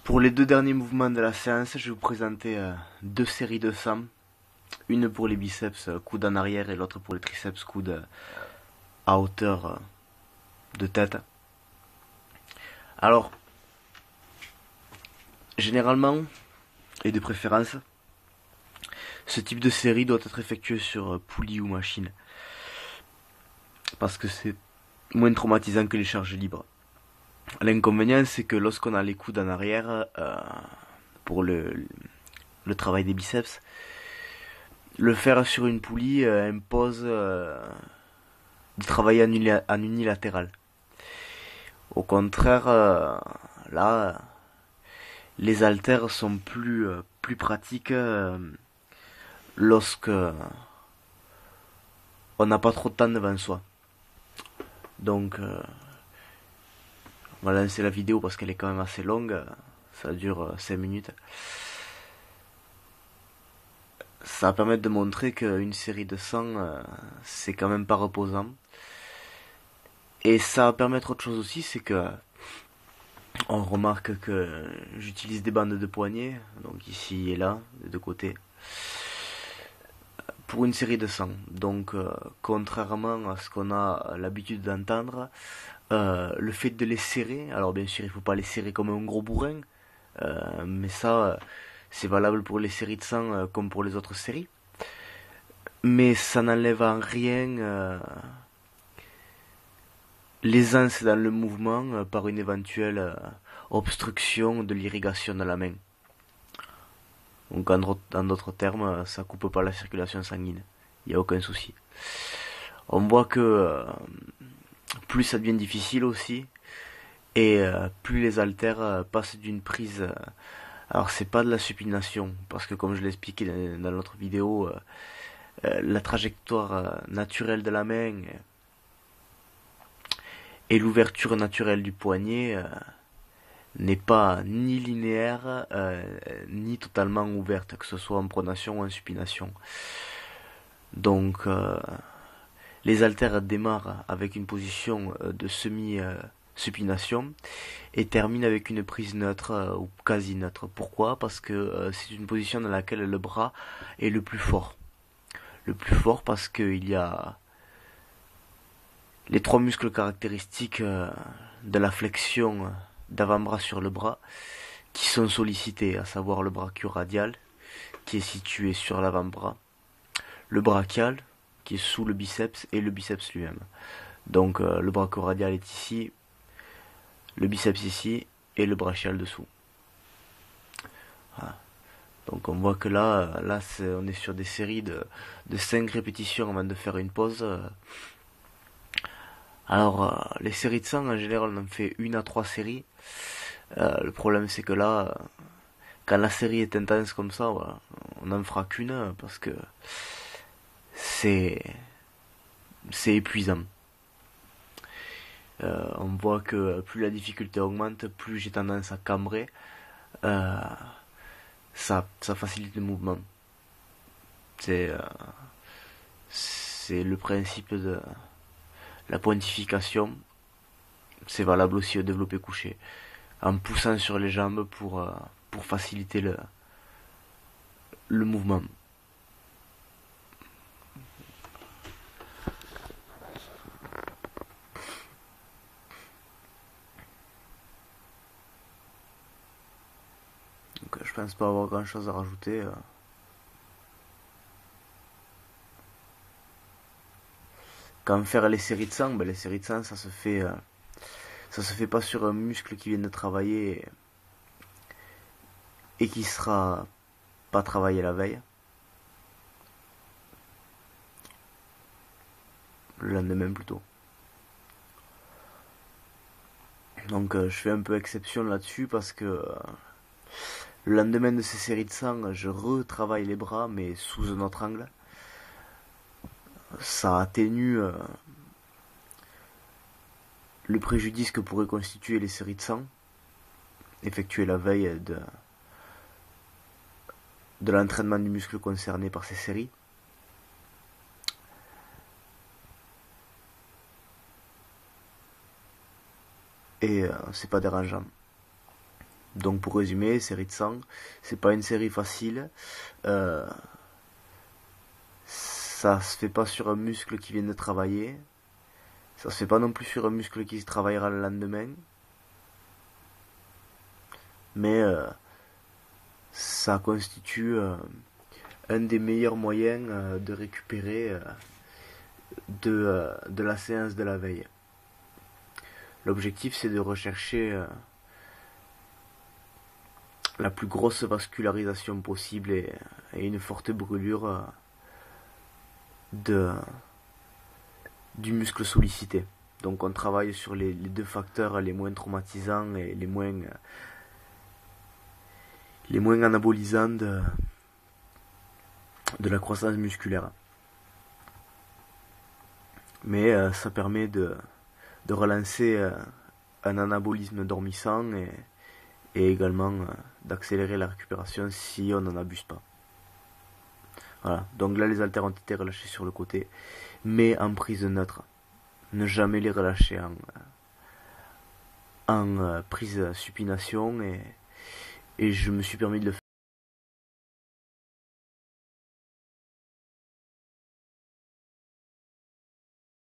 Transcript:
Pour les deux derniers mouvements de la séance, je vais vous présenter deux séries de 100. Une pour les biceps, coude en arrière, et l'autre pour les triceps, coude à hauteur de tête. Alors, généralement, et de préférence, ce type de série doit être effectué sur poulie ou machine. Parce que c'est moins traumatisant que les charges libres. L'inconvénient, c'est que lorsqu'on a les coudes en arrière, pour le travail des biceps, le faire sur une poulie impose de travailler en unilatéral. Au contraire, là, les haltères sont plus pratiques lorsque on n'a pas trop de temps devant soi. Donc, on va lancer la vidéo parce qu'elle est quand même assez longue. Ça dure 5 minutes. Ça va permettre de montrer qu'une série de 100, c'est quand même pas reposant. Et ça va permettre autre chose aussi, c'est que on remarque que j'utilise des bandes de poignet, donc ici et là, des deux côtés, pour une série de 100. Donc, contrairement à ce qu'on a l'habitude d'entendre, le fait de les serrer, alors bien sûr il faut pas les serrer comme un gros bourrin, mais ça c'est valable pour les séries de 100 comme pour les autres séries. Mais ça n'enlève en rien l'aisance dans le mouvement par une éventuelle obstruction de l'irrigation de la main. Donc en d'autres termes, ça coupe pas la circulation sanguine. Il n'y a aucun souci. On voit que plus ça devient difficile aussi, et plus les haltères passent d'une prise. Alors c'est pas de la supination, parce que comme je l'ai expliqué dans l'autre vidéo, la trajectoire naturelle de la main et l'ouverture naturelle du poignet n'est pas ni linéaire ni totalement ouverte, que ce soit en pronation ou en supination. Donc les haltères démarrent avec une position de semi-supination et terminent avec une prise neutre ou quasi neutre. Pourquoi? Parce que c'est une position dans laquelle le bras est le plus fort. Le plus fort parce qu'il y a les trois muscles caractéristiques de la flexion d'avant-bras sur le bras qui sont sollicités, à savoir le brachioradial qui est situé sur l'avant-bras, le brachial qui est sous le biceps et le biceps lui-même. Donc le brachioradial est ici, le biceps ici et le brachial dessous. Voilà. Donc on voit que là on est sur des séries de 5 répétitions avant de faire une pause. Alors, les séries de 100, en général, on en fait 1 à 3 séries. Le problème, c'est que là, quand la série est intense comme ça, voilà, on n'en fera qu'une, parce que c'est épuisant. On voit que plus la difficulté augmente, plus j'ai tendance à cambrer. Euh, ça facilite le mouvement. C'est c'est le principe de la pontification. C'est valable aussi au développé couché. En poussant sur les jambes pour faciliter le mouvement. Donc, je pense pas avoir grand chose à rajouter. Quand faire les séries de 100, ben les séries de 100 ça se fait pas sur un muscle qui vient de travailler et qui sera pas travaillé la veille. Le lendemain plutôt. Donc je fais un peu exception là-dessus parce que le lendemain de ces séries de 100, je retravaille les bras mais sous un autre angle. Ça atténue le préjudice que pourraient constituer les séries de 100 effectuées la veille de l'entraînement du muscle concerné par ces séries. Et c'est pas dérangeant. Donc pour résumer, série de sang, c'est pas une série facile. Euh, Ça se fait pas sur un muscle qui vient de travailler. Ça se fait pas non plus sur un muscle qui se travaillera le lendemain. Mais ça constitue un des meilleurs moyens de récupérer de la séance de la veille. L'objectif, c'est de rechercher la plus grosse vascularisation possible et une forte brûlure de, du muscle sollicité. Donc on travaille sur les deux facteurs les moins traumatisants et les moins anabolisants de la croissance musculaire. Mais ça permet de relancer un anabolisme dormissant et également d'accélérer la récupération si on n'en abuse pas. Voilà, donc là les haltères ont été relâchés sur le côté, mais en prise neutre. Ne jamais les relâcher en prise supination et je me suis permis de le faire